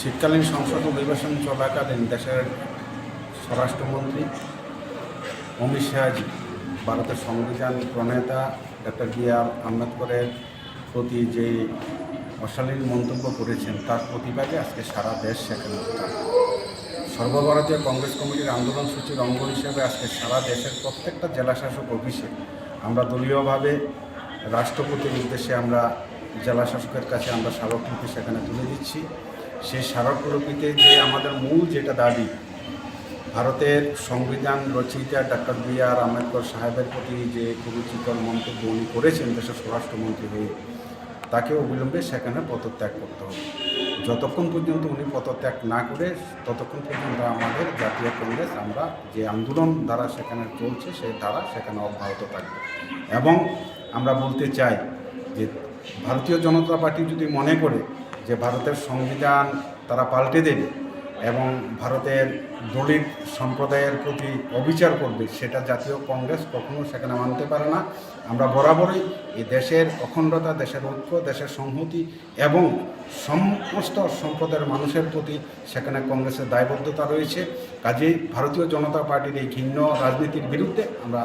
শীতকালীন সংসদ অধিবেশন চলাকালীন দেশের স্বরাষ্ট্রমন্ত্রী অমিত শাহজি ভারতের সংবিধান প্রণেতা ডক্টর বি.আর. আম্বেদকরের প্রতি যে অশালীন মন্তব্য করেছেন তার প্রতিবাদে আজকে সারা দেশ সেখানে উত্তাল। সর্বভারতীয় কংগ্রেস কমিটির আন্দোলন সূচির অঙ্গ হিসেবে আজকে সারা দেশের প্রত্যেকটা জেলাশাসক অফিসে আমরা দলীয়ভাবে রাষ্ট্রপতির উদ্দেশ্যে আমরা জেলাশাসকের কাছে আমরা স্মারকলিপি সেখানে তুলে দিচ্ছি। সেই স্মারকলিপিতে যে আমাদের মূল যেটা দাবি, ভারতের সংবিধান রচয়িতা ডক্টর বি.আর. আম্বেদকর সাহেবের প্রতি যে কুরুচিকর মন্তব্য উনি করেছেন দেশের স্বরাষ্ট্রমন্ত্রী হয়ে, তাকে অবিলম্বে সেখানে পদত্যাগ করতে হবে। যতক্ষণ পর্যন্ত উনি পদত্যাগ না করে ততক্ষণ পর্যন্ত আমাদের জাতীয় কংগ্রেস আমরা যে আন্দোলন ধারা সেখানে চলছে সেই ধারা সেখানে অব্যাহত থাকবে। এবং আমরা বলতে চাই যে ভারতীয় জনতা পার্টি যদি মনে করে যে ভারতের সংবিধান তারা পাল্টে দেবে এবং ভারতের দলিত সম্প্রদায়ের প্রতি অবিচার করবে, সেটা জাতীয় কংগ্রেস কখনো সেখানে মানতে পারে না। আমরা বরাবরই এই দেশের অখণ্ডতা, দেশের ঐক্য, দেশের সংহতি এবং সমস্ত সম্প্রদায়ের মানুষের প্রতি সেখানে কংগ্রেসের দায়বদ্ধতা রয়েছে। কাজেই ভারতীয় জনতা পার্টির এই ঘৃণ্য রাজনীতির বিরুদ্ধে আমরা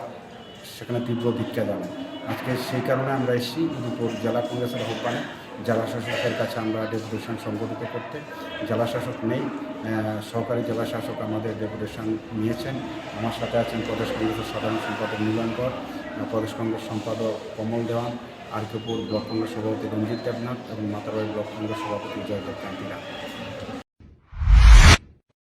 সেখানে তীব্র ধিক্ষা জানাই। আজকে সেই কারণে আমরা এসেছি উদয়পুর জেলা কংগ্রেসের আহ্বানে জেলা শাসকের কাছে আমরা ডেপুটেশন সংগঠিত করতে। জেলা শাসক নেই, সহকারী জেলা শাসক আমাদের ডেপুটেশন নিয়েছেন। আমার সাথে আছেন প্রদেশ কংগ্রেসের সাধারণ সম্পাদক মিলনকর, প্রদেশ কংগ্রেস সম্পাদক কমল দেওয়ান, আরকেপুর ব্লক কংগ্রেস সভাপতি রঞ্জিত দেবনাথ এবং মাতাবাড়ি ব্লক কংগ্রেস সভাপতি জয়দেব কান্তিরা।